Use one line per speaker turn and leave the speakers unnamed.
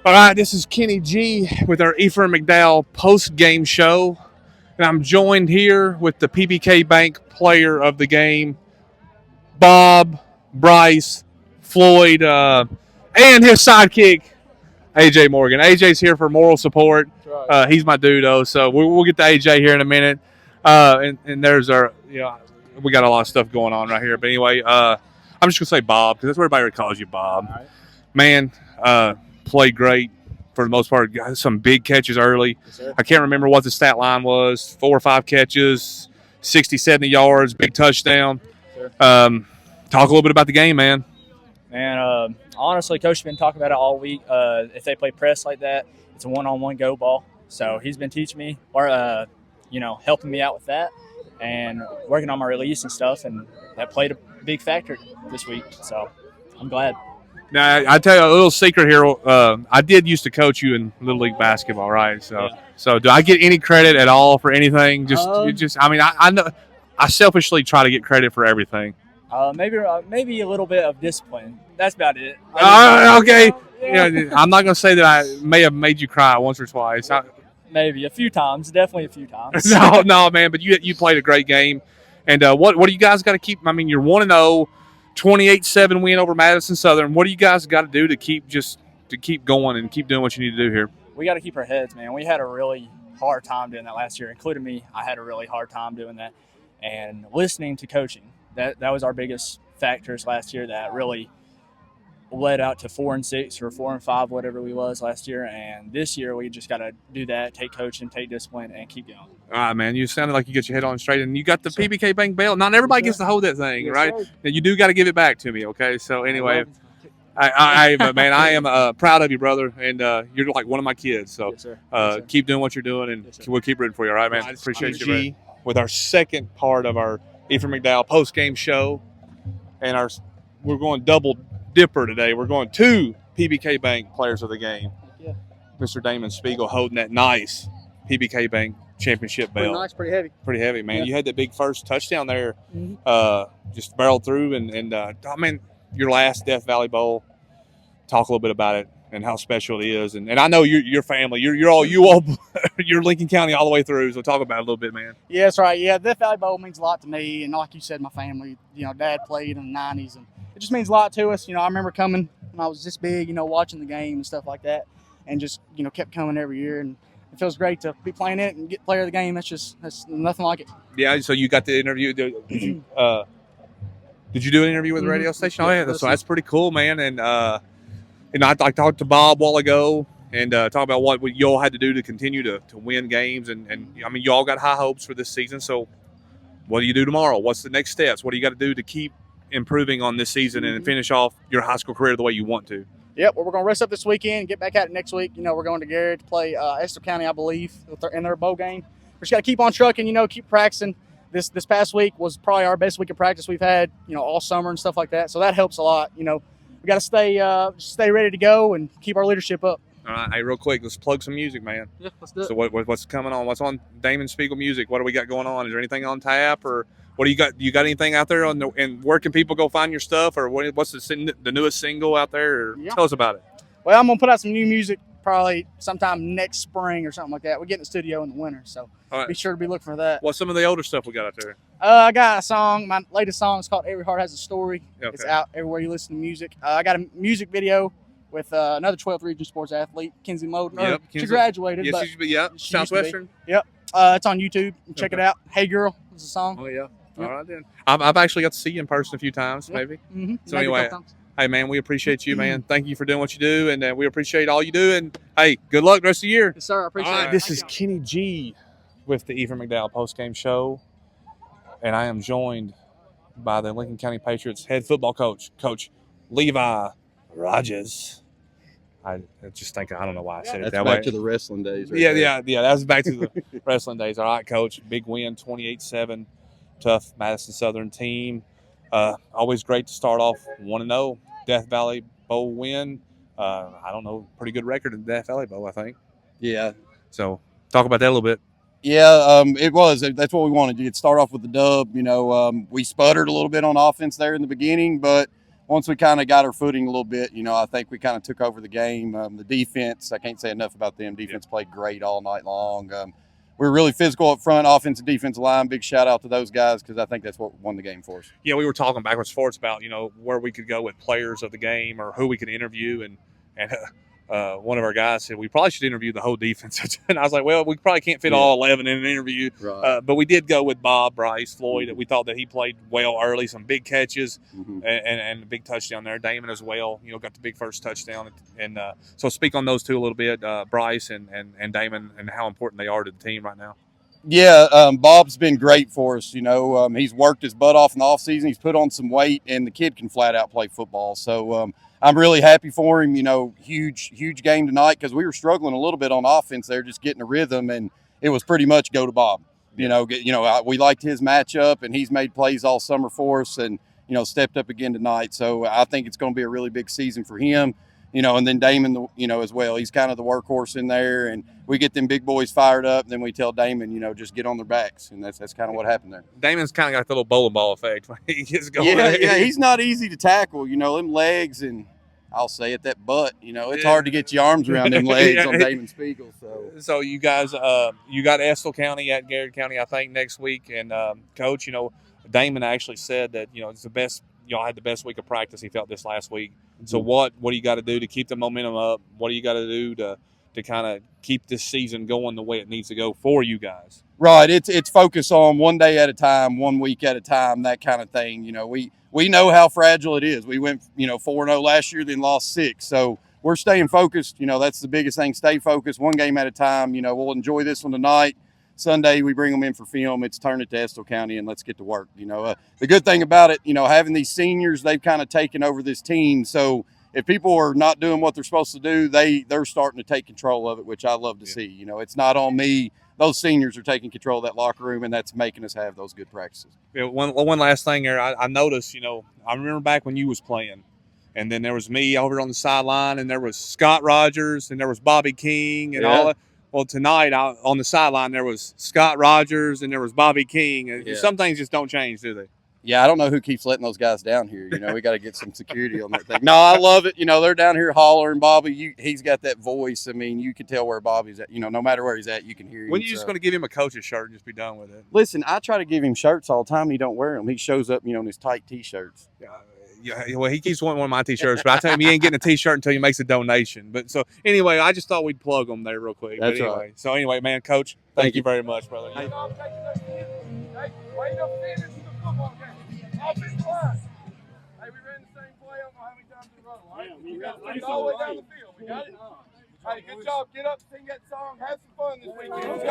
All right, this is Kenny G with our Ephraim McDowell post-game show, and I'm joined here with the PBK Bank player of the game, Bob, Bryce, Floyd, and his sidekick, AJ Morgan. AJ's here for moral support. He's my dude, though, so we'll get to AJ here in a minute. And there's our, we got a lot of stuff going on right here. But anyway, I'm just gonna say Bob because that's what everybody calls you, Bob.
All right.
Man, played great for the most part. Got some big catches early.
Yes, sir.
I can't remember what the stat line was. 4 or 5 catches, 60, 70 yards, big touchdown.
Sure.
Talk a little bit about the game, man.
Man, honestly, Coach has been talking about it all week. If they play press like that, it's a one-on-one go ball. So he's been teaching me, or helping me out with that, and working on my release and stuff. And that played a big factor this week. So I'm glad.
Now, I tell you a little secret here. I did used to coach you in Little League basketball, right? So do I get any credit at all for anything? I know I selfishly try to get credit for everything.
Maybe a little bit of discipline. That's about it.
Okay. I'm not going to say that I may have made you cry once or twice.
Maybe a few times. Definitely a few times.
No, man. But you played a great game. And what do you guys got to keep? I mean, you're 1-0, 28-7 win over Madison Southern. What do you guys got to do to keep going and keep doing what you need to do here?
We got to keep our heads, man. We had a really hard time doing that last year, including me. I had a really hard time doing that. And listening to coaching, that was our biggest factors last year that really led out to 4-6 or 4-5, whatever we was last year. And this year we just got to do that, take coaching, take discipline, and keep going.
All right, man. You sounded like you got your head on straight, and you got the PBK Bank belt. Not everybody gets to hold that thing, right? And you do got to give it back to me, okay? So anyway, I am proud of you, brother, and you're like one of my kids. So
Yes, sir.
keep doing what you're doing, and we'll keep rooting for you. All right, man. Appreciate you, man. With our second part of our Ephraim McDowell post-game show, and we're going double dipper today. We're going 2 PBK Bank players of the game.
Yeah.
Mr. Damon Spiegel holding that nice PBK Bank championship belt.
Pretty nice, pretty heavy.
Pretty heavy, man.
Yeah.
You had that big first touchdown there,
Mm-hmm.
just barreled through, and your last Death Valley Bowl. Talk a little bit about it and how special it is, and I know your family. You're all you're Lincoln County all the way through. So talk about it a little bit, man.
Yeah, that's right. Yeah, Death Valley Bowl means a lot to me, and like you said, my family. Dad played in the '90s, and it just means a lot to us. I remember coming when I was this big, watching the game and stuff like that, and just kept coming every year, and it feels great to be playing it and get player of the game. That's nothing like it.
Yeah. So you got the interview. Did you do an interview with the radio station? Oh yeah. So that's pretty cool, man. And I talked to Bob a while ago and talk about what you all had to do to continue to win games. And I mean, you all got high hopes for this season. So what do you do tomorrow? What's the next steps? What do you got to do to keep improving on this season and finish off your high school career the way you want to?
Yep, well, we're going to rest up this weekend and get back at it next week. We're going to Garrett to play Estill County, I believe, in their bowl game. We just got to keep on trucking, keep practicing. This past week was probably our best week of practice we've had, all summer and stuff like that. So that helps a lot. We got to stay ready to go and keep our leadership up.
All right, hey, real quick, let's plug some music, man.
Yeah, let's do it.
So what's coming on? What's on Damon Spiegel Music? What do we got going on? Is there anything on tap, or what do you got? You got anything out there and where can people go find your stuff, or what's the newest single out there? Or tell us about it.
Well, I'm gonna put out some new music probably sometime next spring or something like that. We get in the studio in the winter, so be sure to be looking for that.
What's some of the older stuff we got out there?
I got a song. My latest song is called "Every Heart Has a Story."
Okay.
It's out everywhere you listen to music. I got a music video with another 12th region sports athlete, Kenzie Moden.
Yep,
she graduated.
Yes, Southwestern.
Yep. It's on YouTube. Check it out. Hey Girl is the song.
Oh yeah.
Yep.
All right then. I've actually got to see you in person a few times, maybe.
Mm-hmm.
So anyway, hey man, we appreciate you, man. Thank you for doing what you do, and we appreciate all you do. And hey, good luck the rest of the year.
Yes, sir. I appreciate it.
This is Kenny G with the Ephraim McDowell postgame show, and I am joined by the Lincoln County Patriots head football coach, Coach Levi Rogers. I just think I don't know why I said it that way.
Back to the wrestling days. Right
Yeah. That was back to the wrestling days. All right, Coach. Big win, 28-7. Tough Madison Southern team. Always great to start off 1-0. Death Valley Bowl win. I don't know, pretty good record in Death Valley Bowl, I think.
Yeah.
So talk about that a little bit.
Yeah, it was. That's what we wanted. You could start off with the dub. We sputtered a little bit on offense there in the beginning, but once we kind of got our footing a little bit, I think we kind of took over the game. The defense, I can't say enough about them. Defense played great all night long. We were really physical up front, offensive, defensive line. Big shout out to those guys because I think that's what won the game for us.
Yeah, we were talking backwards and forwards about where we could go with players of the game or who we could interview, and one of our guys said we probably should interview the whole defense. And I was like, well, we probably can't fit all 11 in an interview.
Right.
But we did go with Bob, Bryce, Floyd. We thought that he played well early, some big catches and a big touchdown there. Damon as well, got the big first touchdown. And so speak on those two a little bit, Bryce and Damon, and how important they are to the team right now.
Yeah, Bob's been great for us. He's worked his butt off in the offseason. He's put on some weight, and the kid can flat out play football. So I'm really happy for him. Huge game tonight because we were struggling a little bit on offense there, just getting a rhythm, and it was pretty much go to Bob. We liked his matchup, and he's made plays all summer for us, and stepped up again tonight. So I think it's going to be a really big season for him. And then Damon, as well. He's kind of the workhorse in there, and we get them big boys fired up. And then we tell Damon, just get on their backs, and that's kind of what happened there.
Damon's kind of got the little bowling ball effect when he gets going.
Yeah, he's not easy to tackle. Them legs, and I'll say it, that butt. It's hard to get your arms around them legs on Damon Spiegel.
So you guys, you got Estill County at Garrett County, I think, next week. And Coach, Damon actually said that it's the best. Y'all had the best week of practice he felt this last week. So what do you got to do to keep the momentum up? What do you got to do to kind of keep this season going the way it needs to go for you guys?
Right. It's focus on one day at a time, 1 week at a time, that kind of thing. We know how fragile it is. We went 4-0 last year, then lost 6. So we're staying focused. That's the biggest thing. Stay focused, one game at a time. We'll enjoy this one tonight. Sunday, we bring them in for film. It's turn it to Estill County, and let's get to work. The good thing about it, having these seniors, they've kind of taken over this team. So if people are not doing what they're supposed to do, they're starting to take control of it, which I love to see. It's not on me. Those seniors are taking control of that locker room, and that's making us have those good practices.
Yeah, one last thing here. I noticed, I remember back when you was playing, and then there was me over on the sideline, and there was Scott Rogers, and there was Bobby King, and all that. Well, tonight on the sideline, there was Scott Rogers and there was Bobby King. Some things just don't change, do they?
Yeah, I don't know who keeps letting those guys down here. We got to get some security on that thing. No, I love it. They're down here hollering. Bobby, he's got that voice. I mean, you can tell where Bobby's at. No matter where he's at, you can hear him.
When are you just going to give him a coach's shirt and just be done with it?
Listen, I try to give him shirts all the time, and he don't wear them. He shows up, in his tight T-shirts.
Yeah, well, he keeps wanting one of my T-shirts, but I tell him he ain't getting a T-shirt until he makes a donation. But so anyway, I just thought we'd plug them there real quick.
That's
anyway,
right.
So anyway, man, Coach, thank you very much, brother.
Way to finish the football game. Offensive line. Hey, we ran the same play. I don't know how many times we run. All right? We got it all the way down the field. We got it. Hey, good job. Get up, sing that song. Have some fun this weekend.